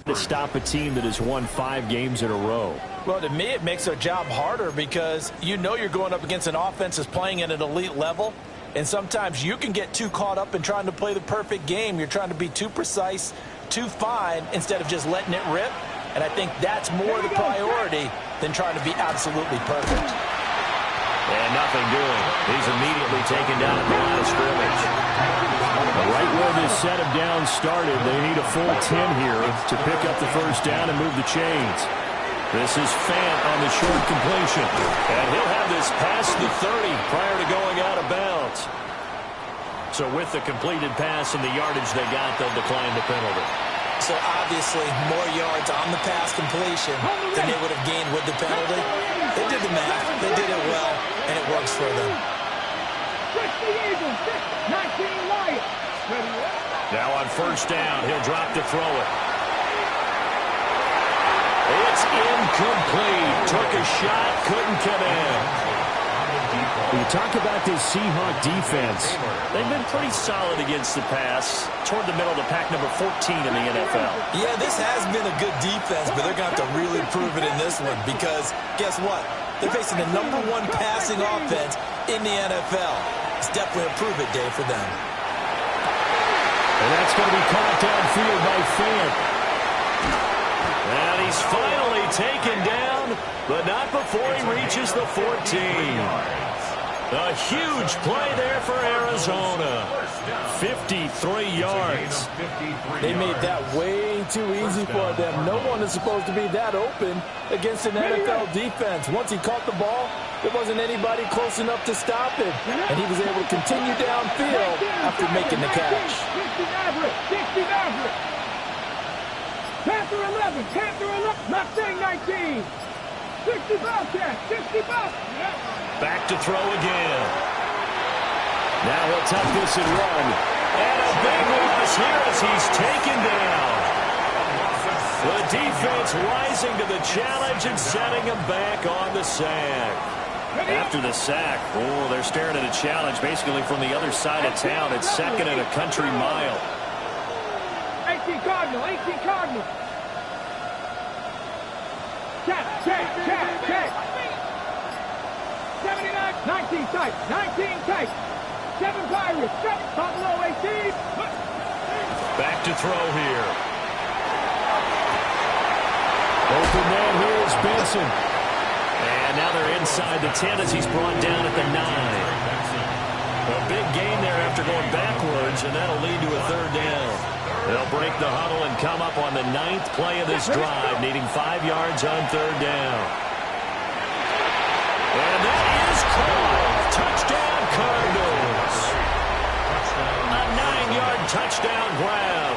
to stop a team that has won 5 games in a row? Well, to me, it makes their job harder because you know you're going up against an offense that's playing at an elite level, and sometimes you can get too caught up in trying to play the perfect game. You're trying to be too precise, too fine, instead of just letting it rip. And I think that's more the priority than trying to be absolutely perfect. And nothing doing. He's immediately taken down at the line of scrimmage. Right where this set of downs started, they need a full 10 here to pick up the first down and move the chains. This is Fant on the short completion. And he'll have this past the 30 prior to going out of bounds. So with the completed pass and the yardage they got, they'll decline the penalty. So obviously more yards on the pass completion than they would have gained with the penalty. They did the math. They did it well, and it works for them. Now on first down, he'll drop to throw it. It's incomplete. Took a shot, couldn't come in. When you talk about this Seahawk defense, they've been pretty solid against the pass toward the middle of the pack, number 14 in the NFL. Yeah, this has been a good defense, but they're going to have to really prove it in this one because guess what? They're facing the #1 passing offense in the NFL. It's definitely a prove-it day for them. And that's going to be caught downfield by Fant. And he's finally taken down, but not before he reaches the 14. A huge play there for Arizona. 53 yards. They made that way too easy for them. No one is supposed to be that open against an NFL defense. Once he caught the ball, there wasn't anybody close enough to stop him. And he was able to continue downfield after making the catch. 10-11, Mustang 19. 60 Bobcat, 60 Bobcat. Back to throw again. Now he'll tuck this and run. And a big loss here as he's taken down. The defense rising to the challenge and setting him back on the sack. After the sack, oh, they're staring at a challenge basically from the other side of town. It's second and a country mile. 18 Cardinal, 18 Cardinal. Check. 79, 19 tight, 19 tight. 7 Pirates, 7 Buffalo 18. Back to throw here. Open man here is Benson. And now they're inside the 10 as he's brought down at the 9. A big gain there after going backwards, and that'll lead to a third down. They'll break the huddle and come up on the 9th play of this drive, needing 5 yards on third down. And that is caught. Touchdown, Cardinals. A 9-yard touchdown grab.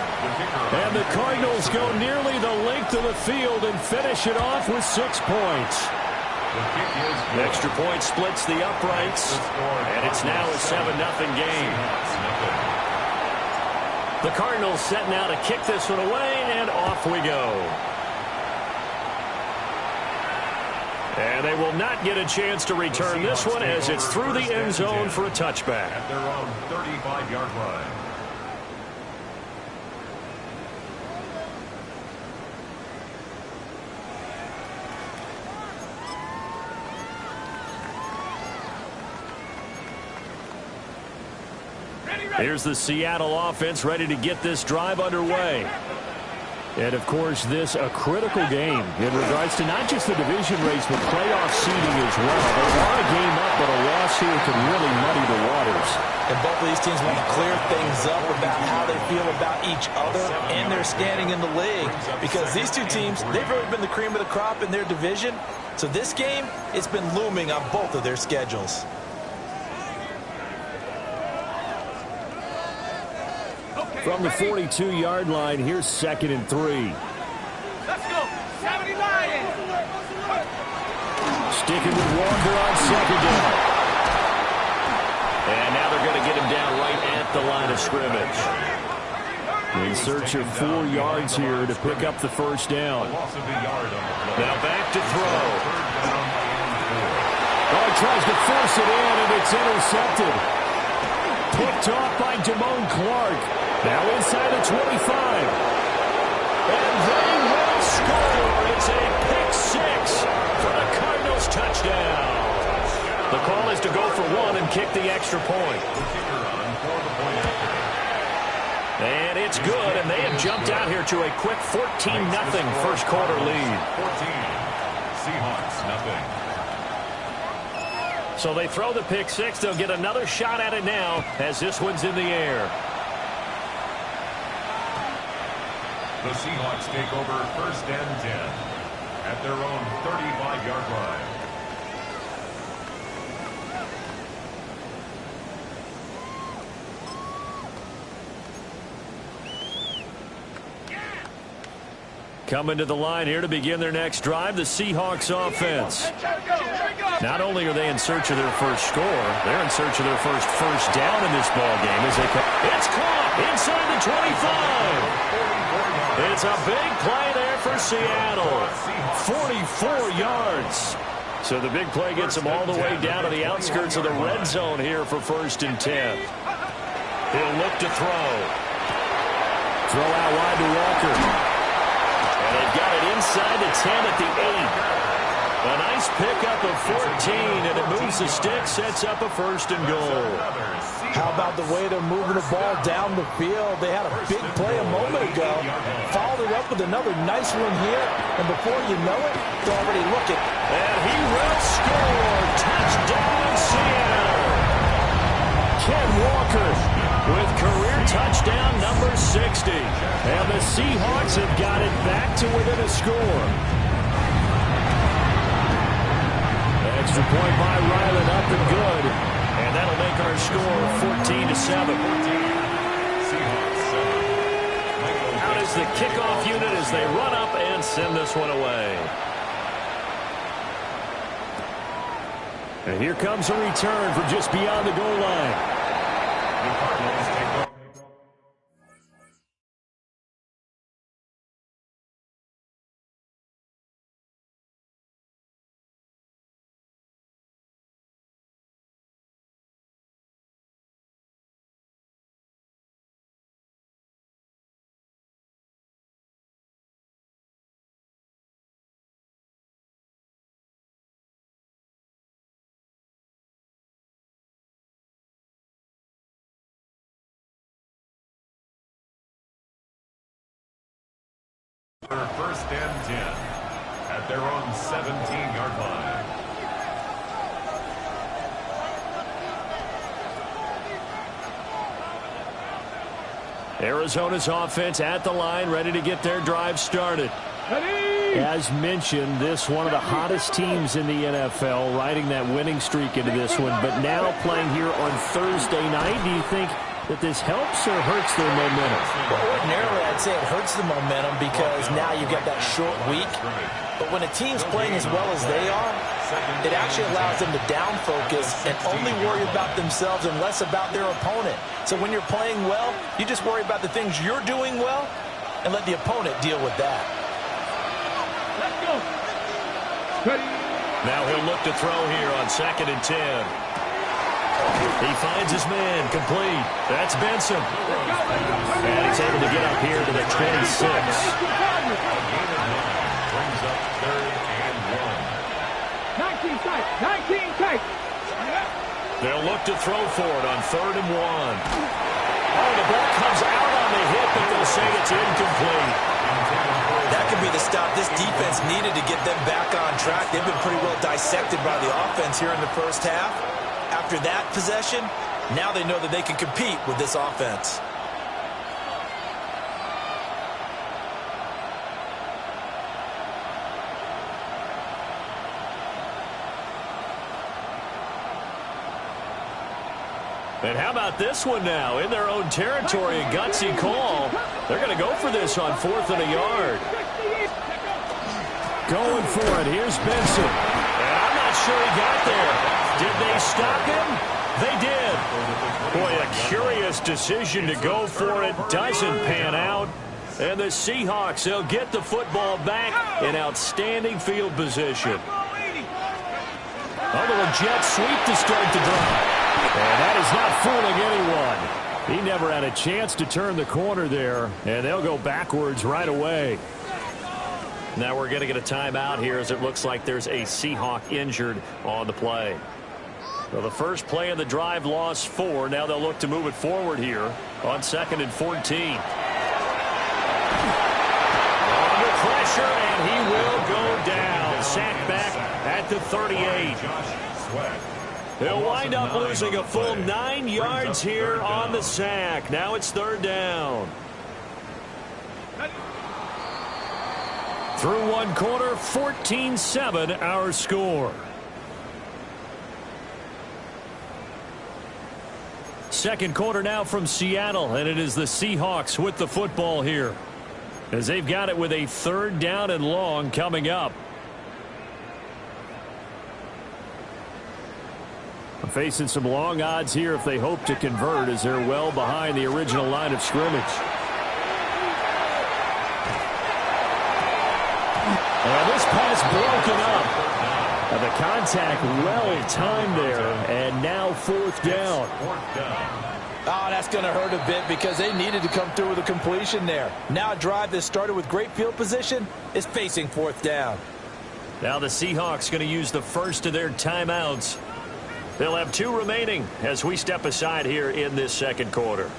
And the Cardinals go nearly the length of the field and finish it off with 6 points. Extra point splits the uprights, and it's now a 7-0 game. The Cardinals setting out to kick this one away, and off we go. And they will not get a chance to return this one as it's through the end zone for a touchback. At their own 35-yard line. Here's the Seattle offense ready to get this drive underway. And, of course, this a critical game in regards to not just the division race, but playoff seeding as well. They want a game up, but a loss here could really muddy the waters. And both of these teams want to clear things up about how they feel about each other and their standing in the league. Because these two teams, they've really been the cream of the crop in their division. So this game, it's been looming on both of their schedules. From the 42-yard line, here's 2nd and 3. Let's go. 70 Lions. Sticking with Walker on 2nd down. And now they're going to get him down right at the line of scrimmage. In search of 4 yards here to pick up the first down. Now back to throw. Oh, he tries to force it in, and it's intercepted. Picked off by Damone Clark. Now inside the 25. And they is a pick six for the Cardinals touchdown. The call is to go for one and kick the extra point. And it's good, and they have jumped out here to a quick 14-0 first quarter lead. 14, Seahawks, nothing. So they throw the pick six. They'll get another shot at it now as this one's in the air. The Seahawks take over first and 10 at their own 35-yard line. Coming to the line here to begin their next drive, the Seahawks offense. Not only are they in search of their first score, they're in search of their first down in this ball game as they come. It's caught inside the 25. It's a big play there for Seattle. 44 yards. So the big play gets them all the way down to the outskirts of the red zone here for first and 10. He'll look to throw. Throw out wide to Walker. And they've got it inside the 10 at the 8. A nice pickup of 14, and it moves the stick, sets up a first and goal. How about the way they're moving the ball down the field? They had a big play a moment ago. Followed it up with another nice one here. And before you know it, they're already looking. And he will score. Touchdown, Seattle. Ken Walker with career touchdown number 60. And the Seahawks have got it back to within a score. Extra point by Ryland, up and good. And that'll make our score 14-7. Out is the kickoff unit as they run up and send this one away. And here comes a return from just beyond the goal line. The Cardinals take over. First and 10 at their own 17-yard line. Arizona's offense at the line, ready to get their drive started. As mentioned, this one of the hottest teams in the NFL, riding that winning streak into this one, but now playing here on Thursday night. Do you think that this helps or hurts their momentum? Well, ordinarily, I'd say it hurts the momentum because now you've got that short week. But when a team's playing as well as they are, it actually allows them to down focus and only worry about themselves and less about their opponent. So when you're playing well, you just worry about the things you're doing well and let the opponent deal with that. Let's go. Now he'll look to throw here on 2nd and 10. He finds his man, complete. That's Benson. And he's able to get up here to the 26. Brings up 3rd and 19 tight. 19 tight. They'll look to throw for it on 3rd and 1. Oh, the ball comes out on the hit, but they'll say it's incomplete. That could be the stop this defense needed to get them back on track. They've been pretty well dissected by the offense here in the first half. After that possession, now they know that they can compete with this offense. And how about this one now? In their own territory, a gutsy call. They're going to go for this on 4th and a yard. Going for it. Here's Benson. And I'm not sure he got there. Did they stop him? They did. Boy, a curious decision to go for it. Doesn't pan out. And the Seahawks, they'll get the football back in outstanding field position. A little jet sweep to start the drive. And that is not fooling anyone. He never had a chance to turn the corner there, and they'll go backwards right away. Now we're going to get a timeout here as it looks like there's a Seahawk injured on the play. Well, the first play of the drive lost 4. Now they'll look to move it forward here on 2nd and 14. Under pressure, and he will go down. Sacked back at the 38. He'll wind up losing a full 9 yards here on the sack. Now it's 3rd down. Through one quarter, 14-7 our score. Second quarter now from Seattle, and it is the Seahawks with the football here, as they've got it with a 3rd down and long coming up. Facing some long odds here if they hope to convert, as they're well behind the original line of scrimmage. And this pass broken up. And the contact well timed there, and now 4th down. Oh, that's going to hurt a bit because they needed to come through with a completion there. Now a drive that started with great field position is facing 4th down. Now the Seahawks going to use the first of their timeouts. They'll have 2 remaining as we step aside here in this second quarter.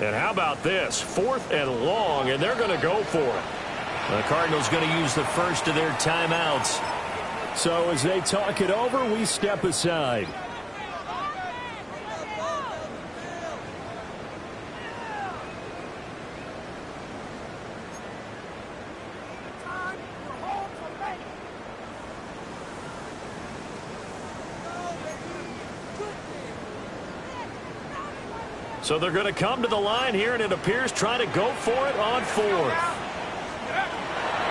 And how about this? 4th and long, and they're going to go for it. The Cardinals going to use the first of their timeouts. So as they talk it over, we step aside. So they're going to come to the line here, and it appears trying to go for it on 4th.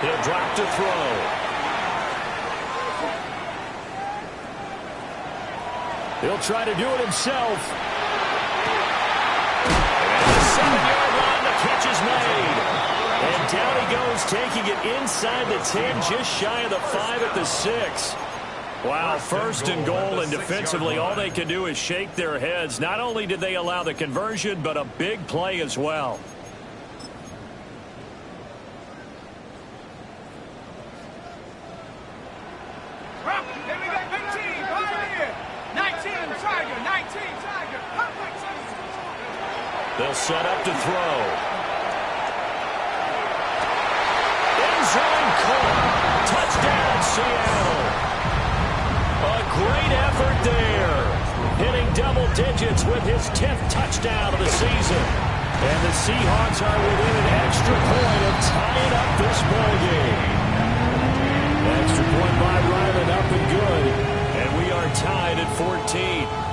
He'll drop to throw. He'll try to do it himself. And the 7-yard line, the catch is made. And down he goes, taking it inside the 10, just shy of the 5 at the 6. Wow, 1st and goal, and defensively all they can do is shake their heads. Not only did they allow the conversion, but a big play as well. They'll set up to throw. End zone caught. Touchdown, Seattle. A great effort there. Hitting double digits with his 10th touchdown of the season. And the Seahawks are within an extra point of tying up this ball game. Extra point by Ryland, up and good. And we are tied at 14.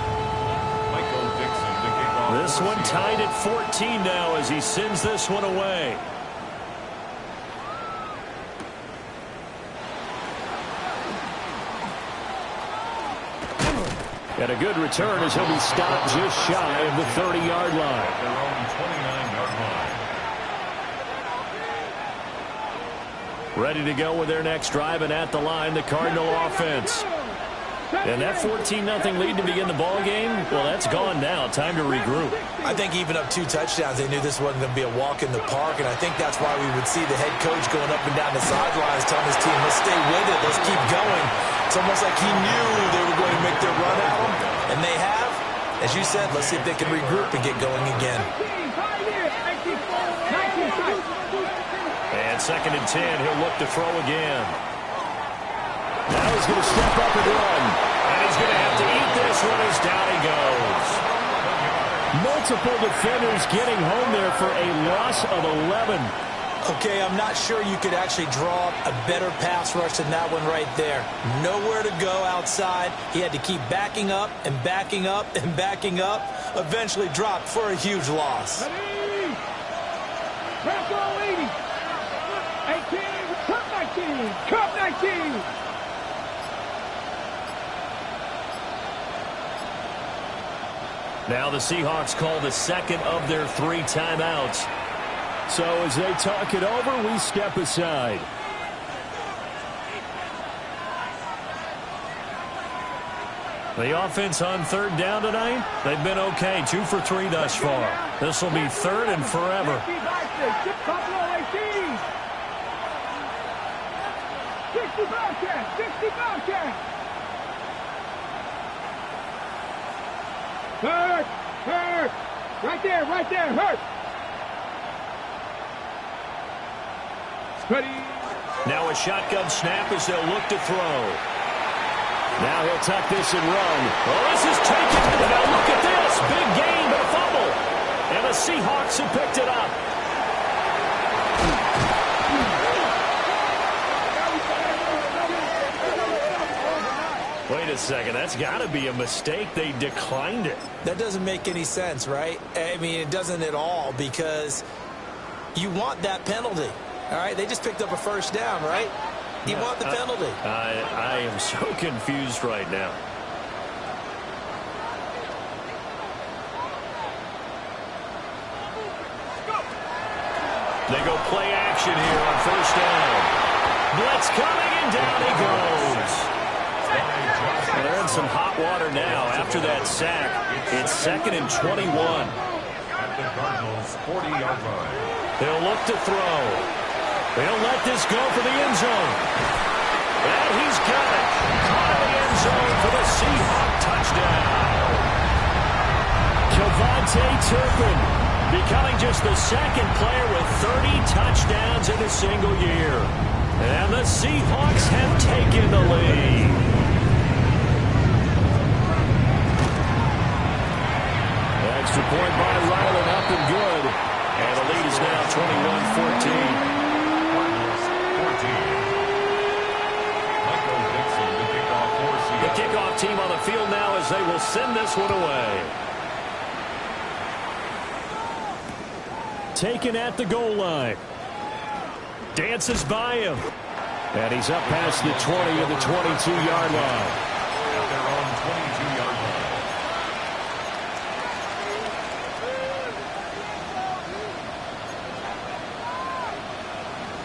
This one tied at 14 now as he sends this one away. And a good return as he'll be stopped just shy of the 30-yard line. Their own 29-yard line. Ready to go with their next drive, and at the line, the Cardinal offense. And that 14-0 lead to begin the ball game, well, that's gone now. Time to regroup. I think even up 2 touchdowns, they knew this wasn't going to be a walk in the park, and I think that's why we would see the head coach going up and down the sidelines telling his team, let's stay with it, let's keep going. It's almost like he knew they were going to make their run at him, and they have. As you said, let's see if they can regroup and get going again. And 2nd and 10, he'll look to throw again. Now he's going to step up and run. And he's going to have to eat this one as down he goes. Multiple defenders getting home there for a loss of 11. Okay, I'm not sure you could actually draw up a better pass rush than that one right there. Nowhere to go outside. He had to keep backing up and backing up and backing up. Eventually dropped for a huge loss. 18, Cup 19, Cup 19. Now the Seahawks call the second of their 3 timeouts. So as they talk it over, we step aside. The offense on third down tonight, they've been okay. 2 for 3 thus far. This will be third and forever. 60 Bobcats! 60 Bobcats! Hurt! Hurt! Right there, hurt! Ready? Now a shotgun snap as they'll look to throw. Now he'll tuck this and run. Oh, this is taken. Now look at this. Big gain, but a fumble. And the Seahawks have picked it up. Wait a second. That's got to be a mistake. They declined it. That doesn't make any sense, right? I mean, it doesn't at all, because you want that penalty. All right? They just picked up a first down, right? You want the penalty. I am so confused right now. They go play action here on first down. Blitz coming, and down he goes. They're in some hot water now after that sack. It's 2nd and 21. At the Cardinals' 40-yard line. They'll look to throw. They'll let this go for the end zone. And he's got it. Caught in the end zone for the Seahawk touchdown. Kevontae Turpin becoming just the second player with 30 touchdowns in a single year. And the Seahawks have taken the lead. Extra point by Ryland, up and good. And the lead is now 21-14. The kickoff team on the field now as they will send this one away. Taken at the goal line. Dances by him. And he's up past the 20 of the 22-yard line. At their own 22-yard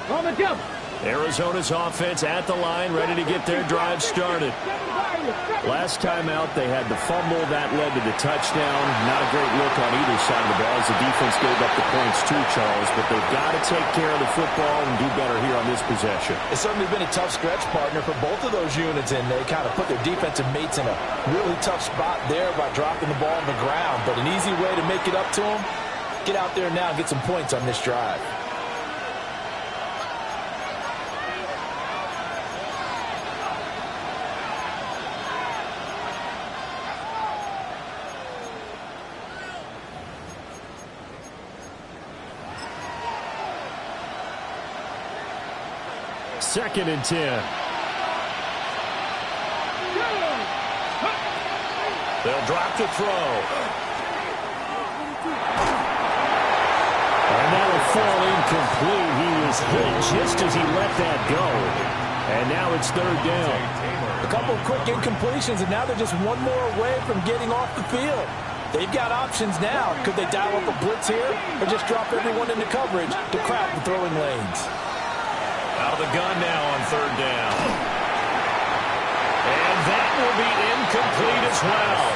line. On the jump! Arizona's offense at the line, ready to get their drive started. Last time out, they had the fumble. That led to the touchdown. Not a great look on either side of the ball as the defense gave up the points too, Charles. But they've got to take care of the football and do better here on this possession. It's certainly been a tough stretch, partner, for both of those units, and they kind of put their defensive mates in a really tough spot there by dropping the ball on the ground. But an easy way to make it up to them, get out there now and get some points on this drive. Second and 10. They'll drop to throw. And that'll fall incomplete. He was hit just as he let that go. And now it's third down. A couple of quick incompletions, and now they're just one more away from getting off the field. They've got options now. Could they dial up a blitz here or just drop everyone into coverage to crowd the throwing lanes? Out of the gun now on third down. And that will be incomplete as well.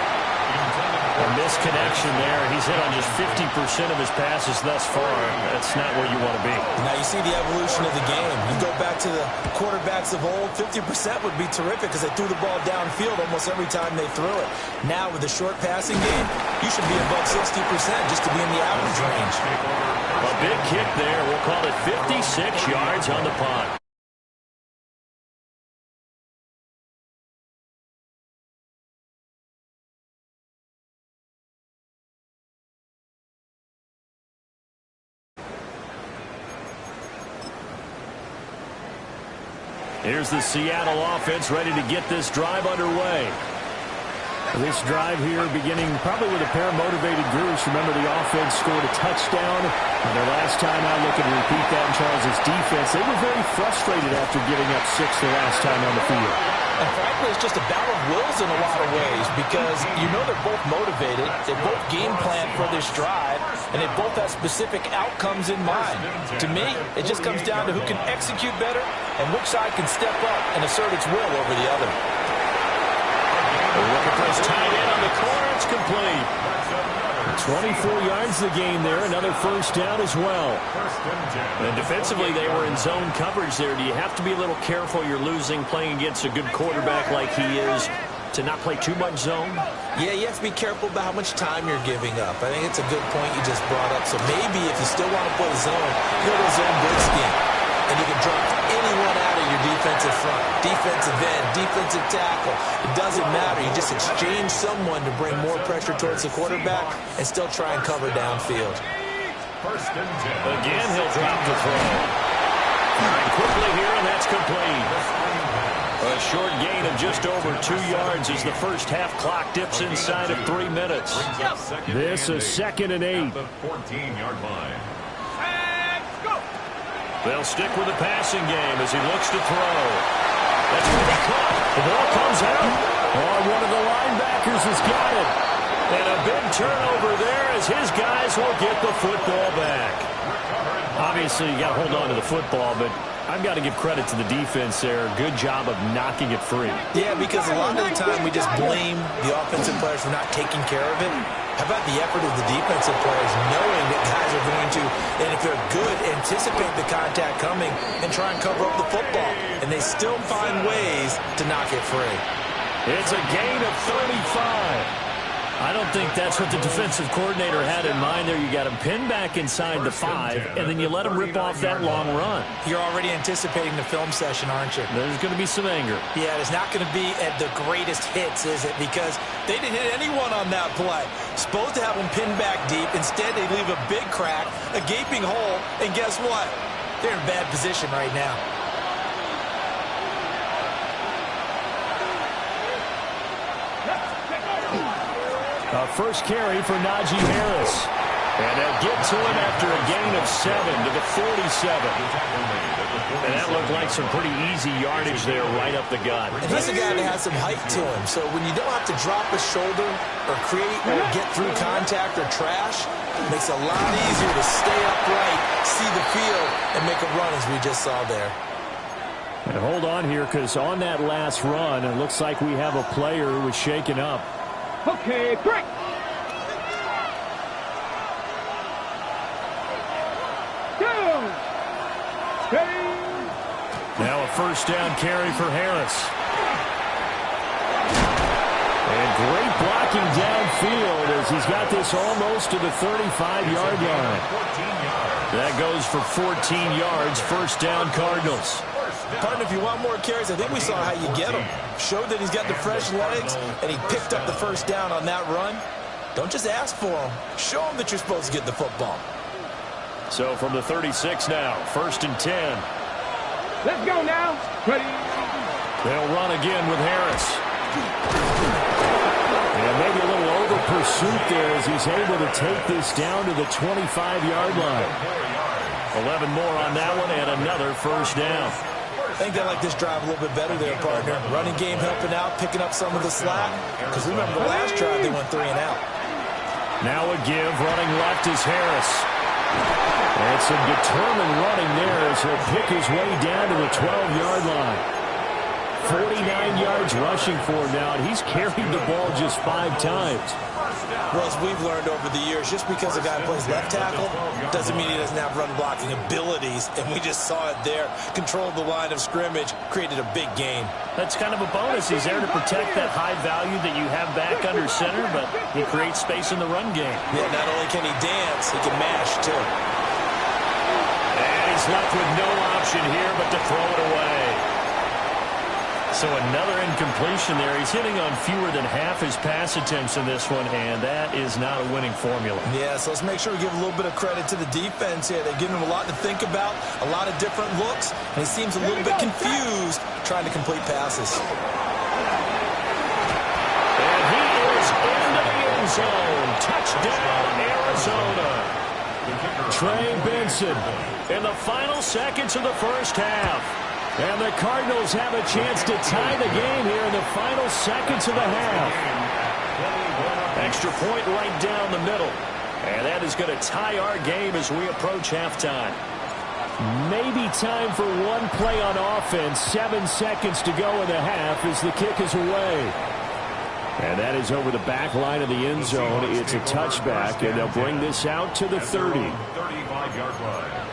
A misconnection there. He's hit on just 50% of his passes thus far. That's not where you want to be. Now you see the evolution of the game. You go back to the quarterbacks of old, 50% would be terrific because they threw the ball downfield almost every time they threw it. Now with the short passing game, you should be above 60% just to be in the average range. A big kick there. We'll call it 56 yards on the punt. Here's the Seattle offense ready to get this drive underway. This drive here beginning probably with a pair of motivated groups. Remember, the offense scored a touchdown. And their last time out, looking to repeat that in Charles' defense. They were very frustrated after giving up 6 the last time on the field. And frankly, it's just a battle of wills in a lot of ways because you know they're both motivated. They both game plan for this drive, and they both have specific outcomes in mind. To me, it just comes down to who can execute better and which side can step up and assert its will over the other. Looking for his tight end on the corner. It's complete. 24 yards the game there. Another first down as well. And defensively, they were in zone coverage there. Do you have to be a little careful? You're losing playing against a good quarterback like he is to not play too much zone? Yeah, you have to be careful about how much time you're giving up. I think it's a good point you just brought up. So maybe if you still want to play zone, go to a zone blitz scheme. And you can drop anyone out of your defensive front, defensive end, defensive tackle. It doesn't matter. You just exchange someone to bring more pressure towards the quarterback and still try and cover downfield. Again, he'll drop the throw. Firing quickly here, and that's complete. A short gain of just over 2 yards as the first half clock dips inside of 3 minutes. This is 2nd and 8. 14-yard line. They'll stick with the passing game as he looks to throw. That's going to be caught. The ball comes out. Oh, one of the linebackers has got it. And a big turnover there as his guys will get the football back. Obviously, you got to hold on to the football, but I've got to give credit to the defense there. Good job of knocking it free. Yeah, because a lot of the time we just blame the offensive players for not taking care of it. How about the effort of the defensive players knowing that guys are going to, and if they're good, anticipate the contact coming and try and cover up the football. And they still find ways to knock it free. It's a gain of 35. I don't think that's what the defensive coordinator had in mind there. You got him pinned back inside the 5, and then you let him rip off that long run. You're already anticipating the film session, aren't you? There's going to be some anger. Yeah, it's not going to be at the greatest hits, is it? Because they didn't hit anyone on that play. Supposed to have them pinned back deep. Instead, they leave a big crack, a gaping hole, and guess what? They're in bad position right now. First carry for Najee Harris. And they'll get to him after a gain of 7 to the 47. And that looked like some pretty easy yardage there right up the gut. And he's a guy that has some height to him. So when you don't have to drop a shoulder or create or get through contact or trash, it makes it a lot easier to stay upright, see the field, and make a run as we just saw there. And hold on here, because on that last run, it looks like we have a player who was shaken up. Okay, break. Now a first down carry for Harris. And great blocking downfield as he's got this almost to the 35-yard line. That goes for 14 yards. First down, Cardinals. Partner, if you want more carries, I think we saw how you get him. Showed that he's got the fresh legs, and he picked up the first down on that run. Don't just ask for him. Show him that you're supposed to get the football. So from the 36 now, 1st and 10. Let's go now. Ready. They'll run again with Harris. And maybe a little over pursuit there as he's able to take this down to the 25-yard line. 11 more on that one and another first down. I think they like this drive a little bit better there, partner. Running game helping out, picking up some of the slack. Because remember, the last drive they went 3 and out. Now a give, running left is Harris. And some determined running there as he'll pick his way down to the 12-yard line. 49 yards rushing for him now, and he's carried the ball just 5 times. Well, as we've learned over the years, just because a guy plays left tackle doesn't mean he doesn't have run-blocking abilities, and we just saw it there. Controlled the line of scrimmage, created a big gain. That's kind of a bonus. He's there to protect that high value that you have back under center, but he creates space in the run game. Yeah, not only can he dance, he can mash, too. And he's left with no option here but to throw it away. So another incompletion there. He's hitting on fewer than half his pass attempts in this one, and that is not a winning formula. Yeah, so let's make sure we give a little bit of credit to the defense here. They've given him a lot to think about, a lot of different looks, and he seems a little bit confused trying to complete passes. And he is into the end zone. Touchdown, Arizona. Trey Benson in the final seconds of the first half. And the Cardinals have a chance to tie the game here in the final seconds of the half. Extra point right down the middle. And that is going to tie our game as we approach halftime. Maybe time for one play on offense. 7 seconds to go in the half as the kick is away. And that is over the back line of the end zone. It's a touchback, and they'll bring this out to the 30. 35-yard line.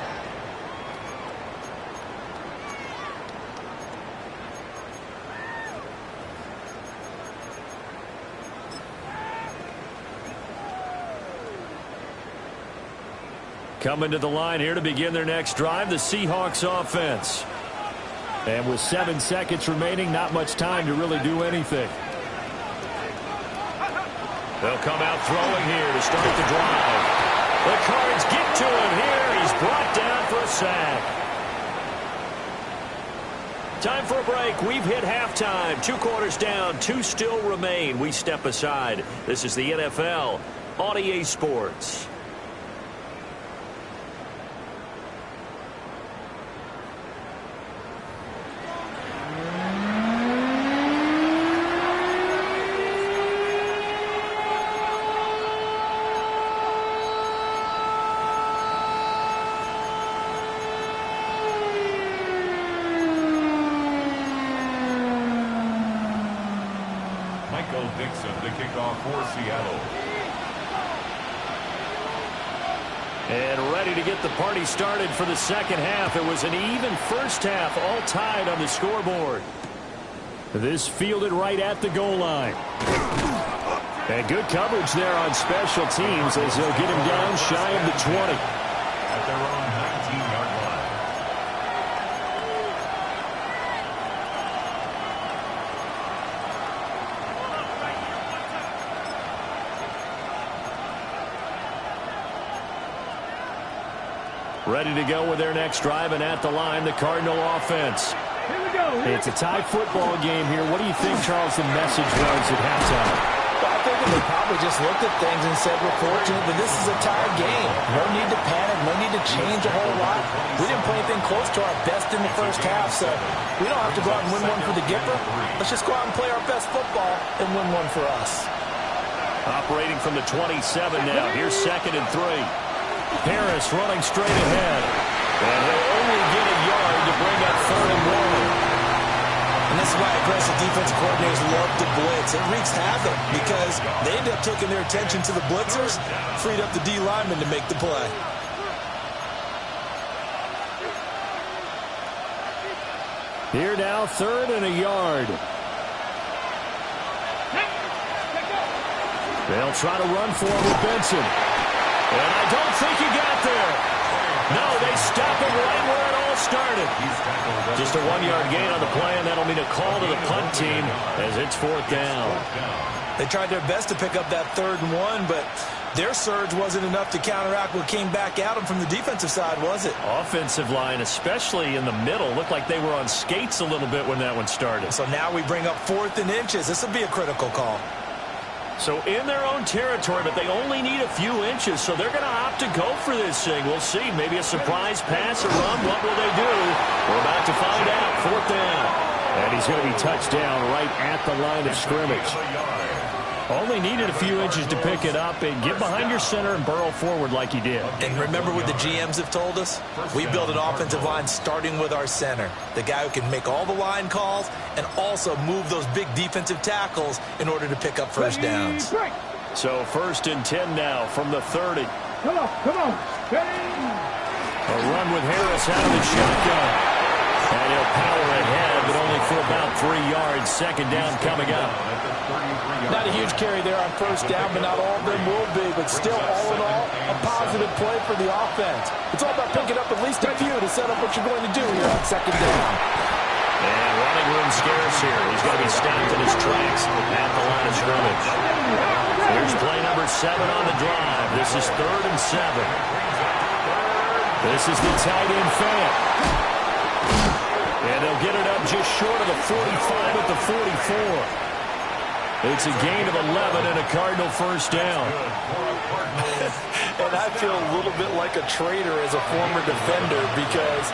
Coming to the line here to begin their next drive, the Seahawks offense. And with 7 seconds remaining, not much time to really do anything. They'll come out throwing here to start the drive. The Cards get to him here. He's brought down for a sack. Time for a break. We've hit halftime. 2 quarters down. 2 still remain. We step aside. This is the NFL on EA Sports. The kickoff for Seattle. And ready to get the party started for the second half. It was an even first half, all tied on the scoreboard. This fielded right at the goal line. And good coverage there on special teams as they'll get him down shy of the 20. At their own 19-yard line. Ready to go with their next drive, and at the line, the Cardinal offense. Here we go. It's a tie football game here. What do you think, Charles, the message was at halftime? Well, I think they probably just looked at things and said, we're fortunate, but this is a tie game. No need to panic, no need to change a whole lot. We didn't play anything close to our best in the first half, so we don't have to go out and win one for the Gipper. Let's just go out and play our best football and win one for us. Operating from the 27 now. Here's 2nd and 3. Harris running straight ahead. And he'll only get a yard to bring up 3rd and 1. And this is why aggressive defensive coordinators love to blitz. It wreaks havoc because they end up taking their attention to the blitzers, freed up the D lineman to make the play. Here now, 3rd and a yard. They'll try to run for him with Benson. And I don't think he got there. No, they stop him right where it all started. Just a 1-yard gain on the play, and that'll mean a call to the punt team as it's 4th down. They tried their best to pick up that 3rd and 1, but their surge wasn't enough to counteract what came back at them from the defensive side, was it? Offensive line, especially in the middle, looked like they were on skates a little bit when that one started. So now we bring up 4th and inches. This will be a critical call. So in their own territory, but they only need a few inches, so they're going to opt to go for this thing. We'll see. Maybe a surprise pass or run. What will they do? We're about to find out. 4th down. And he's going to be touched down right at the line of scrimmage. Only needed a few inches to pick it up and get behind your center and burrow forward like he did. And remember what the GMs have told us? We build an offensive line starting with our center, the guy who can make all the line calls and also move those big defensive tackles in order to pick up first downs. So 1st and 10 now from the 30. Come on, come on. A run with Harris out of the shotgun. And he'll power ahead, but only for about 3 yards. 2nd down coming up. Not a huge carry there on 1st down, but not all of them will be. But still, all in all, a positive play for the offense. It's all about picking up at least a few to set up what you're going to do here on 2nd down. And running room scarce here. He's going to be stopped in his tracks at the line of scrimmage. Here's play number 7 on the drive. This is 3rd and 7. This is the tight end Fant. And they'll get it up just short of the 45 at the 44. It's a gain of 11 and a Cardinal 1st down. And I feel a little bit like a traitor as a former defender because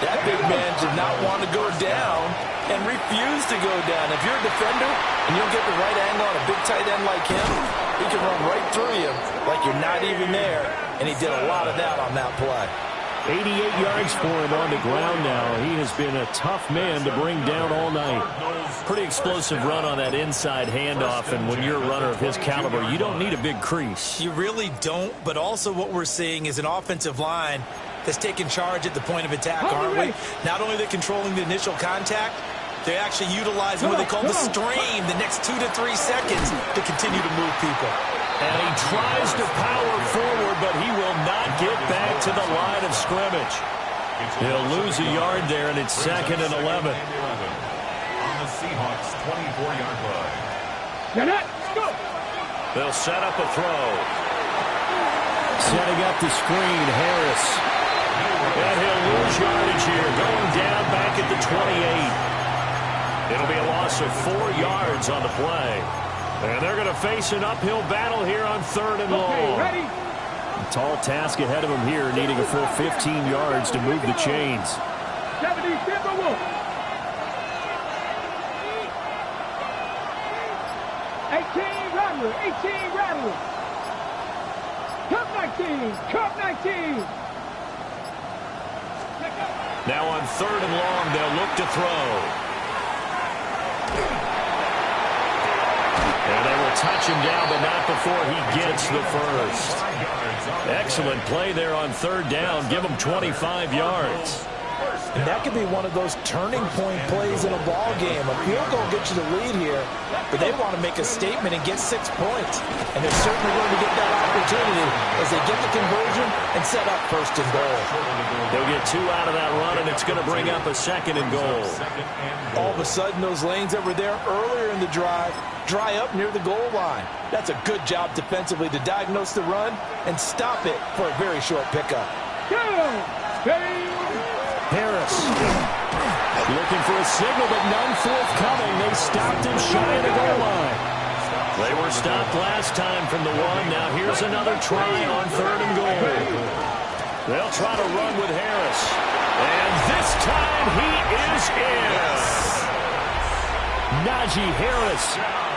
that big man did not want to go down and refused to go down. If you're a defender and you don't get the right angle on a big tight end like him, he can run right through you like you're not even there. And he did a lot of that on that play. 88 yards for him on the ground now. He has been a tough man to bring down all night. Pretty explosive run on that inside handoff, and when you're a runner of his caliber, you don't need a big crease. You really don't, but also what we're seeing is an offensive line that's taking charge at the point of attack, aren't we? Not only are they controlling the initial contact, they're actually utilizing what they call the stream the next 2 to 3 seconds to continue to move people. And he tries to power forward, but he will not get back to the line of scrimmage. He'll lose a yard there, and it's 2nd and 11. On the Seahawks' 24-yard line. They'll set up a throw. Setting up the screen, Harris. And he'll lose yardage here, going down back at the 28. It'll be a loss of 4 yards on the play. And they're going to face an uphill battle here on 3rd and long. Ready? A tall task ahead of him here, needing a full 15 yards to move the chains. 70 Timberwolves. 18 Rattler. 18 Rattler. Cup 19. Cup 19. Now on 3rd and long, they'll look to throw. And they will touch him down, but not before he gets the first. Excellent play there on 3rd down. Give him 25 yards. And that could be one of those turning point plays in a ball game. A field goal gets you the lead here, but they want to make a statement and get 6 points. And they're certainly going to get that opportunity as they get the conversion and set up 1st and goal. They'll get 2 out of that run, and it's going to bring up a 2nd and goal. All of a sudden, those lanes that were there earlier in the drive dry up near the goal line. That's a good job defensively to diagnose the run and stop it for a very short pickup. Harris looking for a signal, but none forthcoming. They stopped him shy of the goal line. They were stopped last time from the 1. Now here's another try on 3rd and goal. They'll try to run with Harris. And this time he is in. Najee Harris,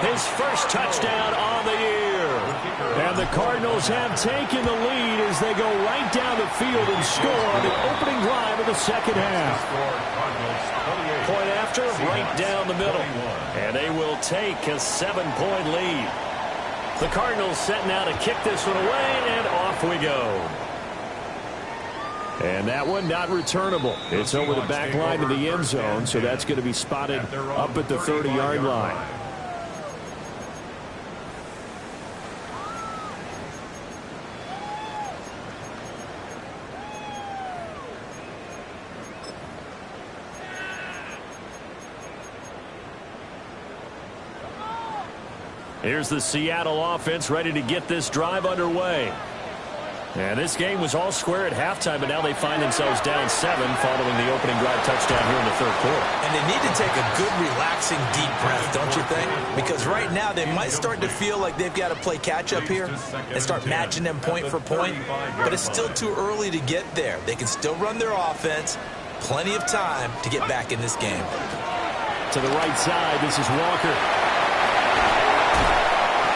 his first touchdown on the year. And the Cardinals have taken the lead as they go right down the field and score on the opening drive of the 2nd half. Point after, right down the middle. And they will take a 7-point lead. The Cardinals setting out to kick this one away, and off we go. And that one not returnable. It's over the back line of the end zone, so that's going to be spotted up at the 30-yard line. Here's the Seattle offense ready to get this drive underway. And this game was all square at halftime, but now they find themselves down 7 following the opening drive touchdown here in the 3rd quarter. And they need to take a good, relaxing, deep breath, don't you think? Because right now they might start to feel like they've got to play catch-up here and start matching them point for point. But it's still too early to get there. They can still run their offense. Plenty of time to get back in this game. To the right side, this is Walker.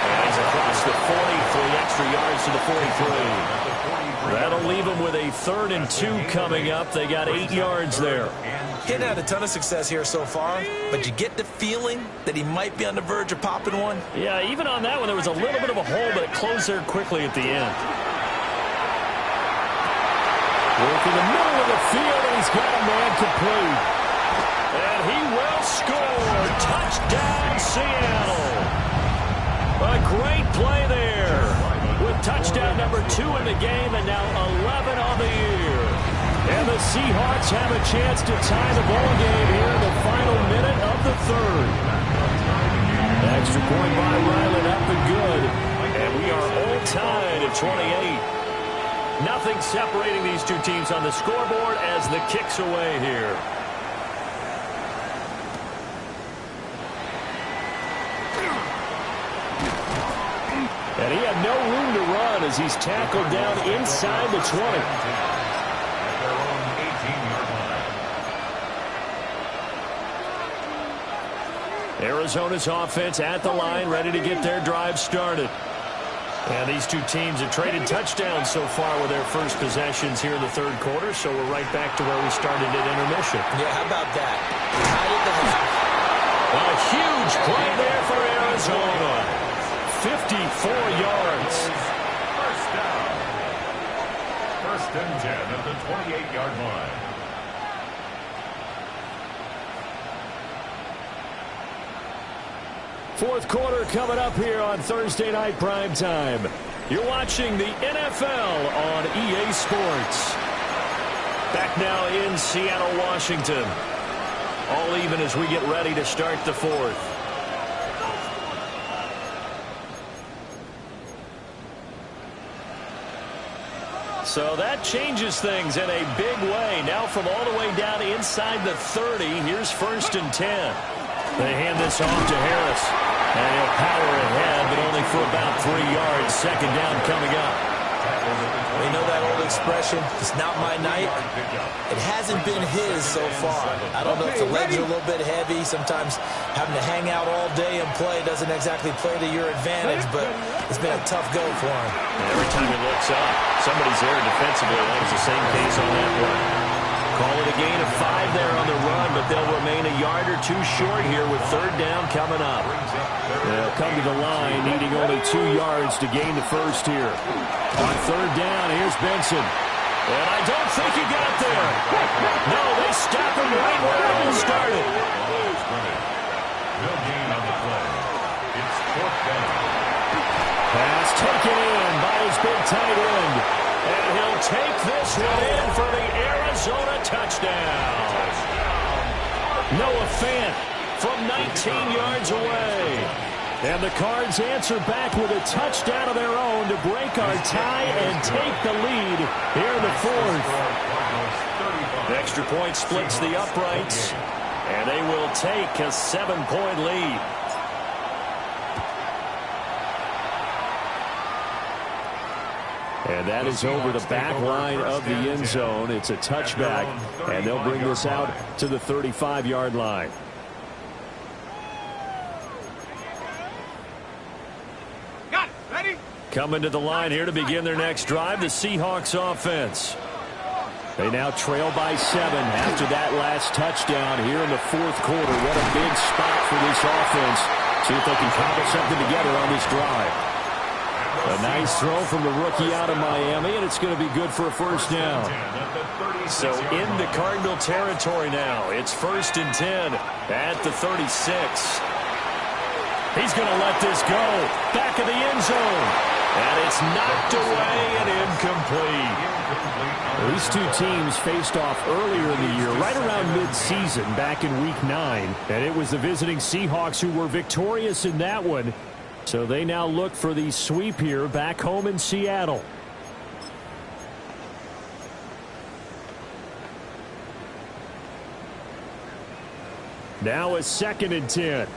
And he's across the 40 for the extra yards to the 43. That'll leave them with a 3rd and 2 coming up. They got 8 yards there. He hadn't had a ton of success here so far, but you get the feeling that he might be on the verge of popping one. Yeah, even on that one, there was a little bit of a hole, but it closed there quickly at the end. Work in the middle of the field, and he's got a man complete. And he will score. Touchdown, Seattle. A great play there. With touchdown number 2 in the game and now 11 on the year. And the Seahawks have a chance to tie the ball game here in the final minute of the 3rd. Extra point by Ryland up and good. And we are all tied at 28. Nothing separating these two teams on the scoreboard as the kick's away here. And he had no room to run as he's tackled down inside the 20. At their own 18-yard line. Arizona's offense at the line, ready to get their drive started. And these two teams have traded touchdowns so far with their first possessions here in the third quarter, so we're right back to where we started at intermission. Yeah, how about that? Tied at the half. A huge play there for Arizona. 54 yards. First down. First and 10 at the 28-yard line. Fourth quarter coming up here on Thursday Night Primetime. You're watching the NFL on EA Sports. Back now in Seattle, Washington. All even as we get ready to start the fourth. So that changes things in a big way. Now from all the way down inside the 30, here's first and 10. They hand this off to Harris. And he'll power ahead, but only for about 3 yards. Second down coming up. We know that old expression, it's not my night. It hasn't been his so far. I don't know if the legs are a little bit heavy. Sometimes having to hang out all day and play doesn't exactly play to your advantage, but it's been a tough go for him. And every time he looks up, somebody's there defensively. That was the same case on that one. Call it a gain of 5 there on the run, but they'll remain a yard or two short here with third down coming up. They'll come to the line, needing only 2 yards to gain the first here. On third down, here's Benson. And I don't think he got there. No, they stop him right where it all started. No gain on the play. It's fourth down. Pass taken in by his big tight end. And he'll take this one in for the Arizona touchdown. Noah Fant from 19 yards away. And the Cards answer back with a touchdown of their own to break our tie and take the lead here in the fourth. The extra point splits the uprights, and they will take a 7-point lead. And that is over the back line of the end zone. It's a touchback, and they'll bring this out to the 35-yard line. Got it. Ready? Coming to the line here to begin their next drive, the Seahawks offense. They now trail by 7 after that last touchdown here in the fourth quarter. What a big spot for this offense. See if they can cobble something together on this drive. A nice throw from the rookie out of Miami, and it's going to be good for a first down. So into Cardinal territory now. It's first and 10 at the 36. He's going to let this go. Back of the end zone. And it's knocked away and incomplete. These two teams faced off earlier in the year, right around mid-season, back in Week 9. And it was the visiting Seahawks who were victorious in that one. So they now look for the sweep here back home in Seattle. Now a second and 10.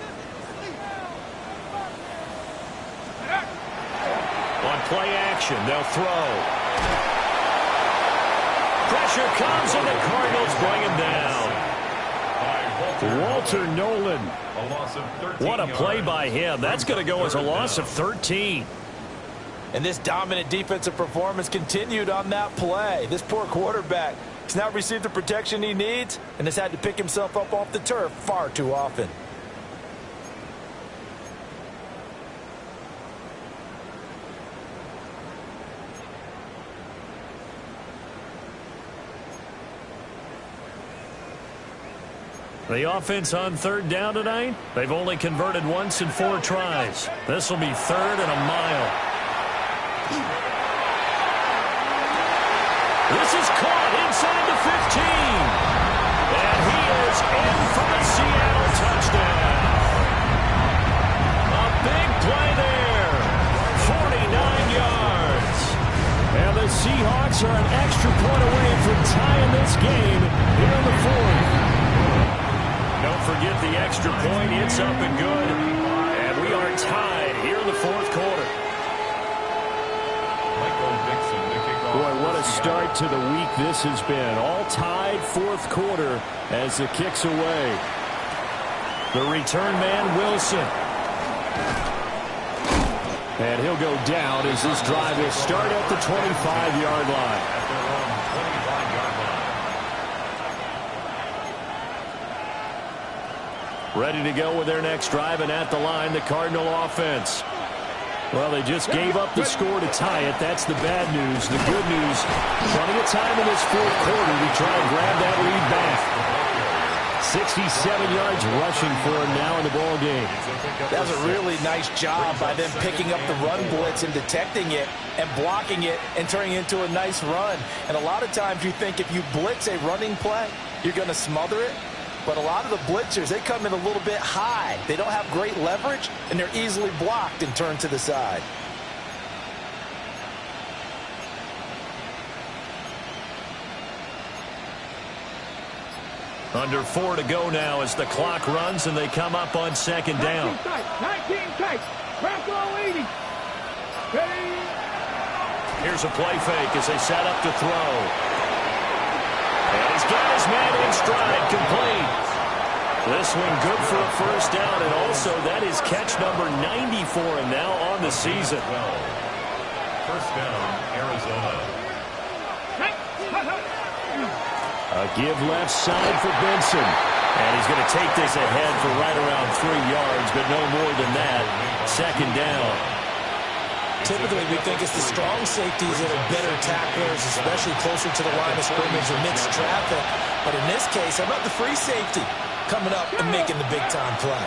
On play action, they'll throw. Pressure comes and the Cardinals bring him down. Walter Nolan. What a play by him. That's going to go as a loss of 13. And this dominant defensive performance continued on that play. This poor quarterback has not received the protection he needs and has had to pick himself up off the turf far too often. The offense on third down tonight, they've only converted once in 4 tries. This will be third and a mile. This is caught inside the 15. And he is in for the Seattle touchdown. A big play there. 49 yards. And the Seahawks are an extra point away from tying this game here in the fourth. Don't forget the extra point. It's up and good. And we are tied here in the fourth quarter. Boy, what a start to the week this has been. All tied fourth quarter as the kick's away. The return man, Wilson. And he'll go down as this drive will start at the 25-yard line. At their own 25-yard line. Ready to go with their next drive, and at the line, the Cardinal offense. Well, they just gave up the score to tie it. That's the bad news. The good news, plenty of time in this fourth quarter to try and grab that lead back. 67 yards rushing for him now in the ball game. That was a really nice job by them picking up the run blitz and detecting it and blocking it and turning it into a nice run. And a lot of times you think if you blitz a running play, you're going to smother it. But a lot of the blitzers, they come in a little bit high. They don't have great leverage, and they're easily blocked and turned to the side. Under 4 to go now as the clock runs, and they come up on second down. 19 tight. Bronco 80. Here's a play fake as they set up to throw. And he's got his man in stride, complete. This one good for a first down, and also that is catch number 90 for him now on the season. First down, Arizona. A give left side for Benson. And he's going to take this ahead for right around 3 yards, but no more than that. Second down. Typically, we think it's the strong safeties that are better tacklers, especially closer to the line of scrimmage amidst traffic. But in this case, how about the free safety coming up and making the big-time play?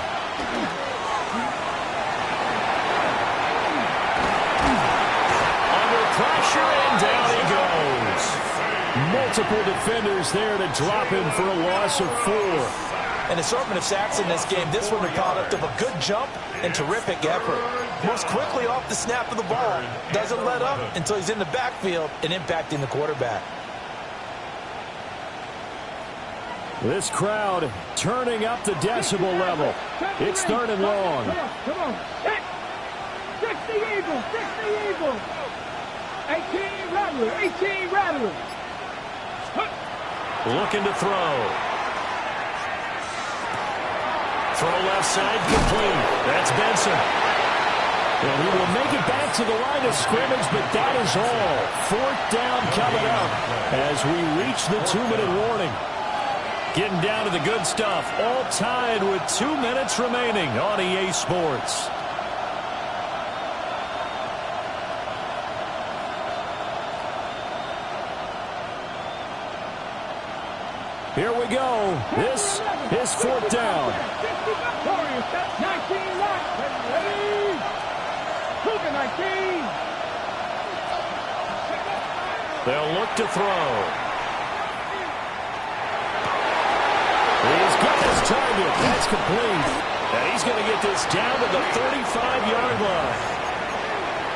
Under pressure, and down he goes. Multiple defenders there to drop him for a loss of 4. An assortment of sacks in this game. This one a product of a good jump and terrific effort. Moves quickly off the snap of the ball. Doesn't let up until he's in the backfield and impacting the quarterback. This crowd turning up the decibel level. It's third and long. Come on. 60 Eagles. 60 Eagles. 18 Rattlers. 18 Rattlers. Looking to throw. Throw left side, complete. That's Benson. And he will make it back to the line of scrimmage, but that is all. Fourth down coming up as we reach the 2-minute warning. Getting down to the good stuff. All tied with 2 minutes remaining on EA Sports. Here we go. This is fourth down. 19 left. Ready. Move it, 19. They'll look to throw. He's got his target. That's complete. And he's going to get this down to the 35-yard line.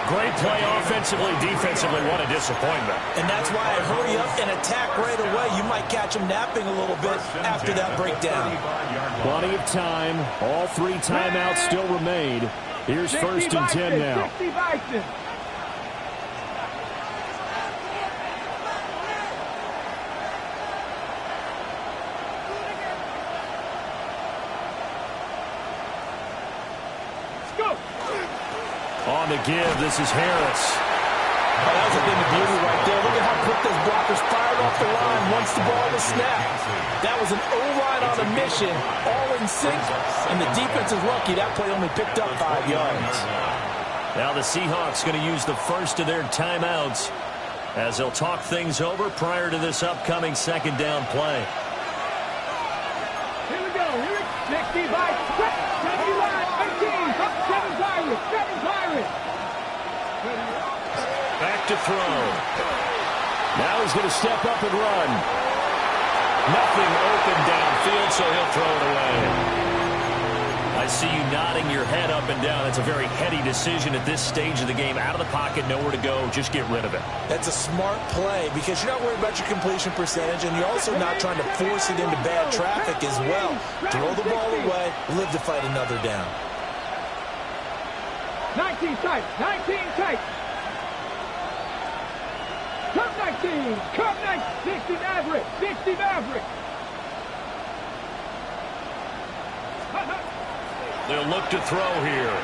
Great play offensively, defensively. What a disappointment. And that's why I hurry up and attack right away. You might catch him napping a little bit after that breakdown. Plenty of time. All 3 timeouts still remain. Here's first and 10 now. 60 Bison. On the give, this is Harris. Oh, that was a thing of beauty right there. Look at how quick those blockers fired off the line once the ball was snapped. That was an O-line on a mission, all in sync, and the defense is lucky that play only picked up 5 yards. Now the Seahawks going to use the first of their timeouts as they'll talk things over prior to this upcoming second down play. Here we go. 60 Bison. 18. 7 Pirates. 7 Pirates. Back to throw. Now he's going to step up and run. Nothing open downfield, so he'll throw it away. I see you nodding your head up and down. That's a very heady decision at this stage of the game. Out of the pocket, nowhere to go. Just get rid of it. That's a smart play because you're not worried about your completion percentage, and you're also not trying to force it into bad traffic as well. Throw the ball away, live to fight another down. 19 tight. 19 tight. Come 19. Come 19. 60 Maverick. 60 Maverick. They'll look to throw here.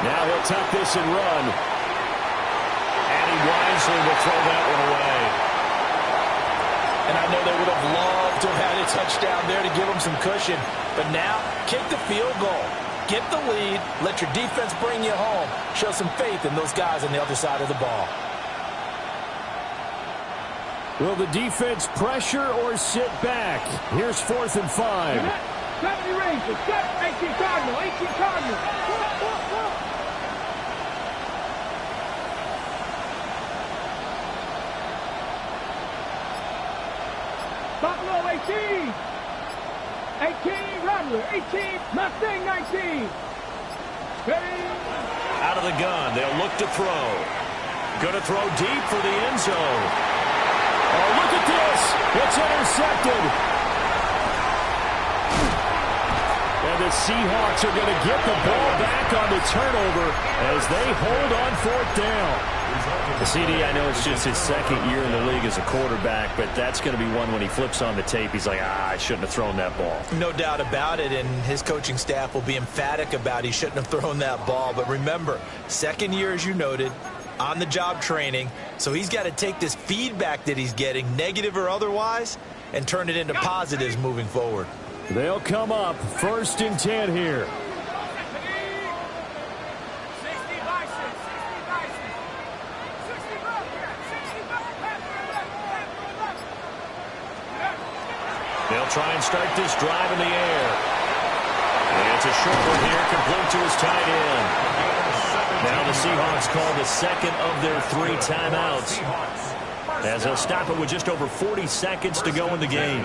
Now he'll tuck this and run. And he wisely will throw that one away. And I know they would have loved to have had a touchdown there to give them some cushion. But now, kick the field goal. Get the lead. Let your defense bring you home. Show some faith in those guys on the other side of the ball. Will the defense pressure or sit back? Here's 4th and 5. 70 Rangers, 18 Cardinal, 18 Cardinal. Buffalo 18. 18 Rattler, 18 Mustang 19. Out of the gun, they'll look to throw. Going to throw deep for the end zone. Oh, look at this. It's intercepted. And the Seahawks are going to get the ball back on the turnover as they hold on 4th down. The CD, I know it's just his 2nd year in the league as a quarterback, but that's going to be one when he flips on the tape. He's like, I shouldn't have thrown that ball. No doubt about it, and his coaching staff will be emphatic about he shouldn't have thrown that ball. But remember, 2nd year, as you noted, on-the-job training, so he's got to take this feedback that he's getting, negative or otherwise, and turn it into positives moving forward. They'll come up 1st and 10 here. They'll try and start this drive in the air. And it's a short one here, complete to his tight end. Now the Seahawks call the 2nd of their 3 timeouts, as they'll stop it with just over 40 seconds to go in the game.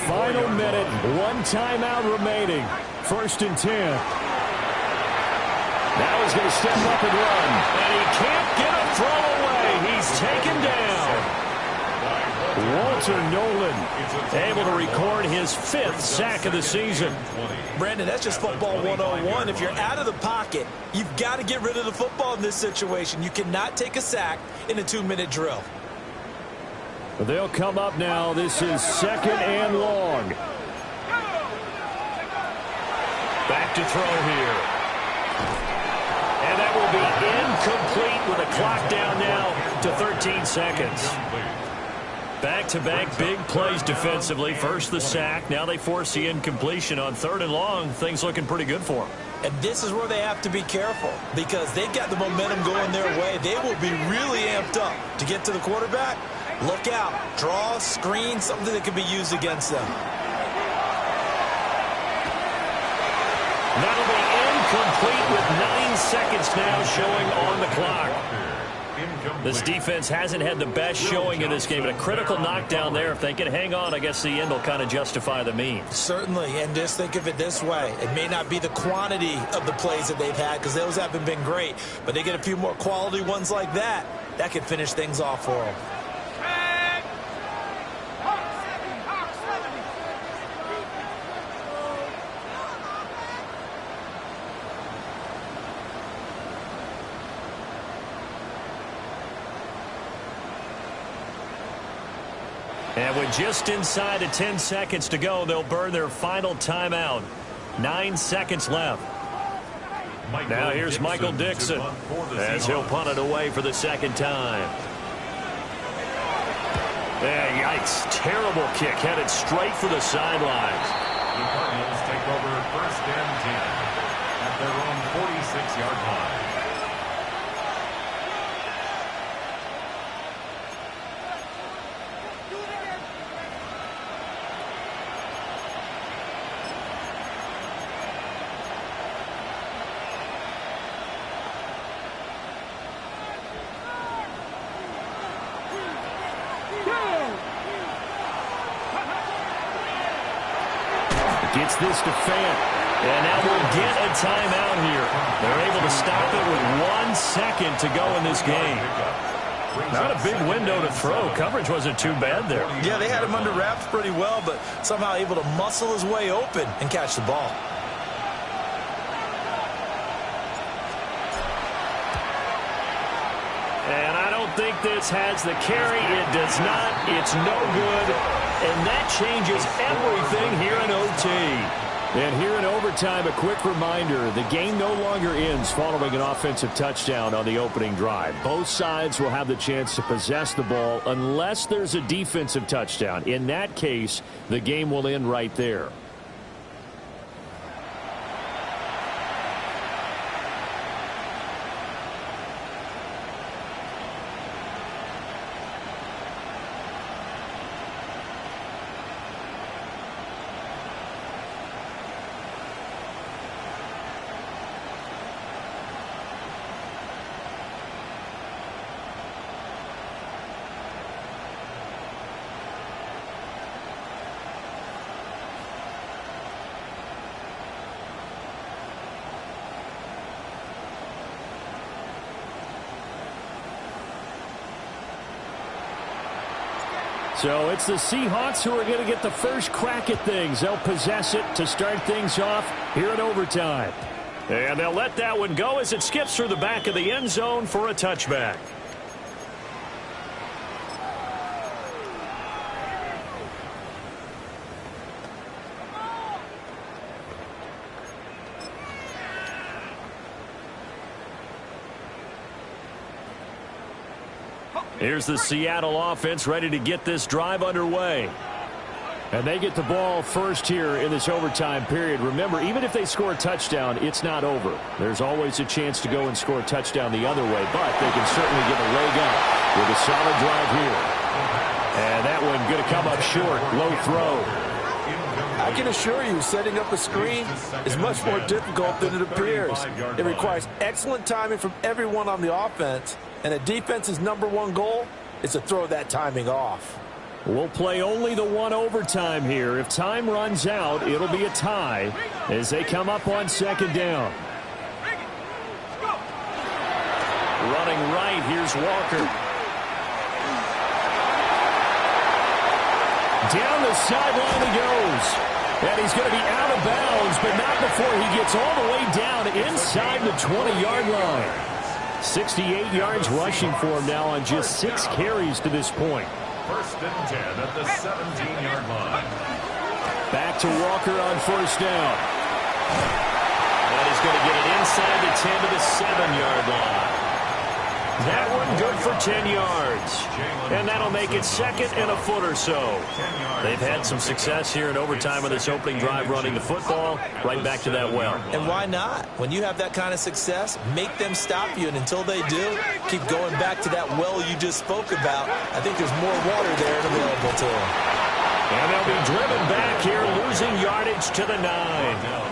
Final minute, 1 timeout remaining. 1st and 10. Now he's going to step up and run. And he can't get a throw away. He's taken down. Walter Nolan able to record his 5th sack of the season. Brandon, that's just football 101. If you're out of the pocket, you've got to get rid of the football in this situation. You cannot take a sack in a 2-minute drill. They'll come up now. This is 2nd and long. Back to throw here. And that will be incomplete with a clock down now to 13 seconds. Back-to-back big plays defensively. First the sack. Now they force the incompletion on 3rd and long. Things looking pretty good for them. And this is where they have to be careful because they've got the momentum going their way. They will be really amped up to get to the quarterback. Look out. Draw, screen, something that can be used against them. That'll be incomplete with 9 seconds now showing on the clock. This defense hasn't had the best showing in this game, but a critical knockdown there. If they can hang on, I guess the end will kind of justify the means. Certainly, and just think of it this way. It may not be the quantity of the plays that they've had because those haven't been great, but they get a few more quality ones like that. That could finish things off for them. And with just inside of 10 seconds to go, they'll burn their final timeout. 9 seconds left. Now here's Michael Dixon as he'll punt it away for the 2nd time. Yikes. Terrible kick headed straight for the sidelines. The Cardinals take over 1st and 10 at their own 46-yard line. Gets this to Fant. And now we'll get a timeout here. They're able to stop it with 1 second to go in this game. Not a big window to throw. Coverage wasn't too bad there. Yeah, they had him under wraps pretty well, but somehow able to muscle his way open and catch the ball. And I don't think this has the carry. It does not. It's no good. And that changes everything here in OT. And here in overtime, a quick reminder, the game no longer ends following an offensive touchdown on the opening drive. Both sides will have the chance to possess the ball unless there's a defensive touchdown. In that case, the game will end right there. So it's the Seahawks who are going to get the first crack at things. They'll possess it to start things off here in overtime. And they'll let that one go as it skips through the back of the end zone for a touchback. Here's the Seattle offense ready to get this drive underway. And they get the ball first here in this overtime period. Remember, even if they score a touchdown, it's not over. There's always a chance to go and score a touchdown the other way, but they can certainly get a leg up with a solid drive here. And that one going to come up short. Low throw. I can assure you, setting up a screen is much more difficult than it appears. It requires excellent timing from everyone on the offense, and a defense's #1 goal is to throw that timing off. We'll play only the one overtime here. If time runs out, it'll be a tie as they come up on second down. Running right, here's Walker. Down the sideline he goes. And he's going to be out of bounds, but not before he gets all the way down inside the 20-yard line. 68 yards rushing for him now on just 6 carries to this point. First and 10 at the 17-yard line. Back to Walker on first down. And he's going to get it inside the 10 to the 7-yard line. That one good for 10 yards. And that'll make it second and a foot or so. They've had some success here in overtime on this opening drive running the football. Right back to that well. And why not? When you have that kind of success, make them stop you. And until they do, keep going back to that well you just spoke about. I think there's more water there available to them. And they'll be driven back here, losing yardage to the 9.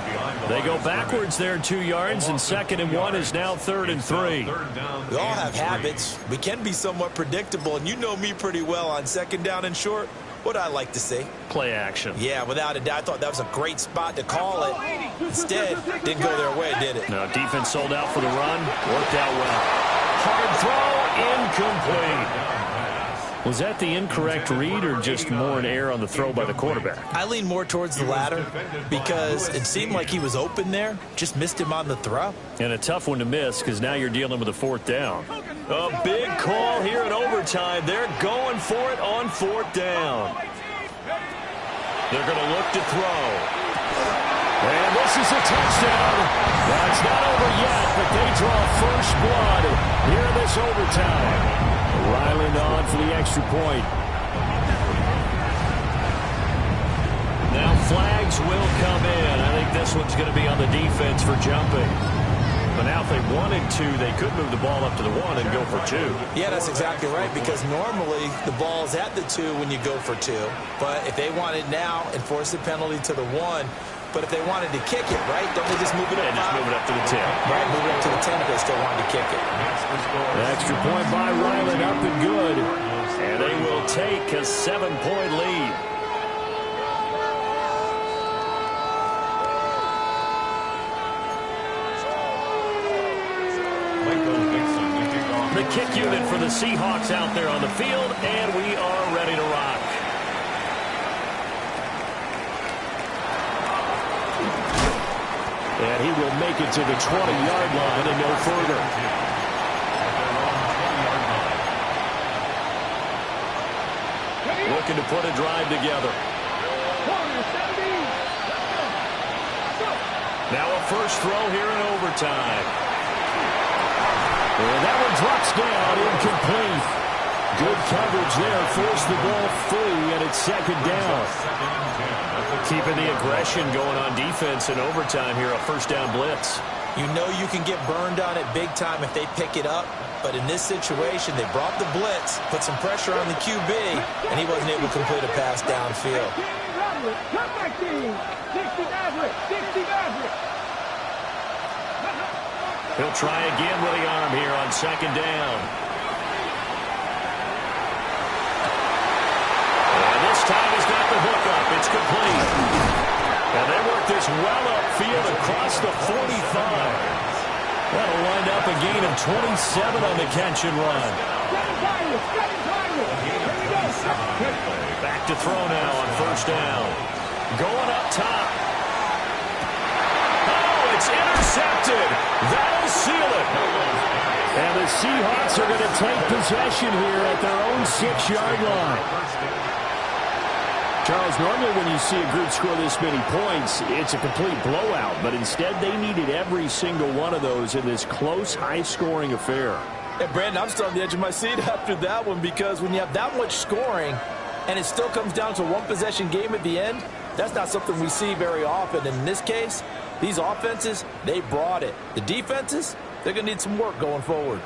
They go backwards there 2 yards, and 2nd and 1 is now 3rd and 3. We all have habits. We can be somewhat predictable, and you know me pretty well on 2nd down and short. What I like to say? Play action. Yeah, without a doubt. I thought that was a great spot to call it. Instead, didn't go their way, did it? No, defense sold out for the run. Worked out well. Hard throw, incomplete. Was that the incorrect read or just more an error on the throw by the quarterback? I lean more towards the latter because it seemed like he was open there. Just missed him on the throw. And a tough one to miss because now you're dealing with a 4th down. A big call here in overtime. They're going for it on 4th down. They're going to look to throw. And this is a touchdown. Now, it's not over yet, but they draw first blood here in this overtime. Ryland on for the extra point. Now flags will come in. I think this one's going to be on the defense for jumping. But now if they wanted to, they could move the ball up to the 1 and go for 2. Yeah, that's exactly right, because normally the ball's at the 2 when you go for 2. But if they want it now, enforce the penalty to the 1. But if they wanted to kick it, right, don't they just move it up? And just move it up to the 10. Right, move it up to the 10 if they still wanted to kick it. The extra point by Ryland up and good. And they will take a 7-point lead. The kick unit for the Seahawks out there on the field, and we are ready to rock. And he will make it to the 20-yard line and no further. Looking to put a drive together. Now a first throw here in overtime. And that one drops down, incomplete. Good coverage there, forced the ball free, and it's second down. Keeping the aggression going on defense in overtime here, a first down blitz. You know you can get burned on it big time if they pick it up, but in this situation, they brought the blitz, put some pressure on the QB, and he wasn't able to complete a pass downfield. He'll try again with the arm here on second down. And this time he's got the hook up. It's complete. And they work this well upfield across the 45. That'll wind up a gain of 27 on the catch and run. Back to throw now on first down. Going up top. Oh, it's intercepted. That'll seal it. And the Seahawks are going to take possession here at their own 6-yard line. Charles, normally when you see a group score this many points, it's a complete blowout. But instead, they needed every single one of those in this close, high-scoring affair. And, Brandon, I'm still on the edge of my seat after that one because when you have that much scoring and it still comes down to a one-possession game at the end, that's not something we see very often. And in this case, these offenses, they brought it. The defenses, they're going to need some work going forward.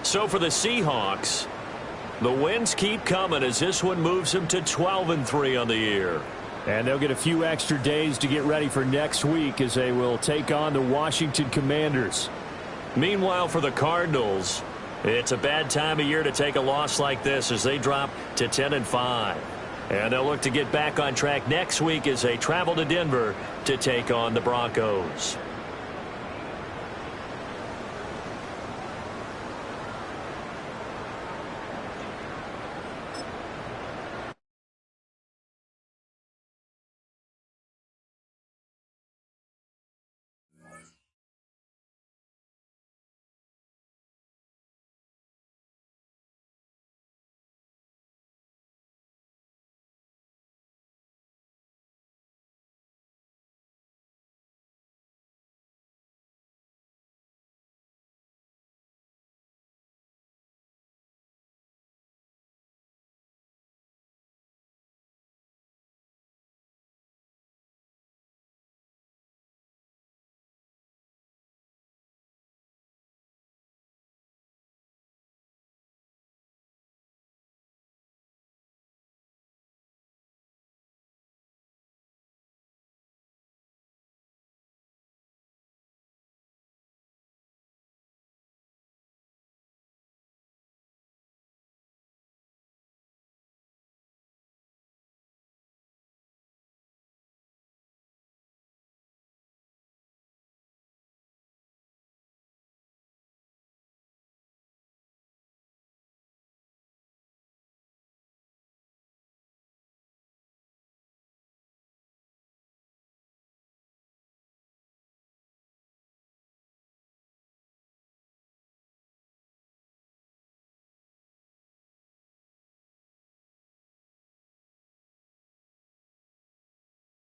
So for the Seahawks, the wins keep coming as this one moves them to 12-3 on the year. And they'll get a few extra days to get ready for next week as they will take on the Washington Commanders. Meanwhile, for the Cardinals, it's a bad time of year to take a loss like this as they drop to 10-5. And they'll look to get back on track next week as they travel to Denver to take on the Broncos.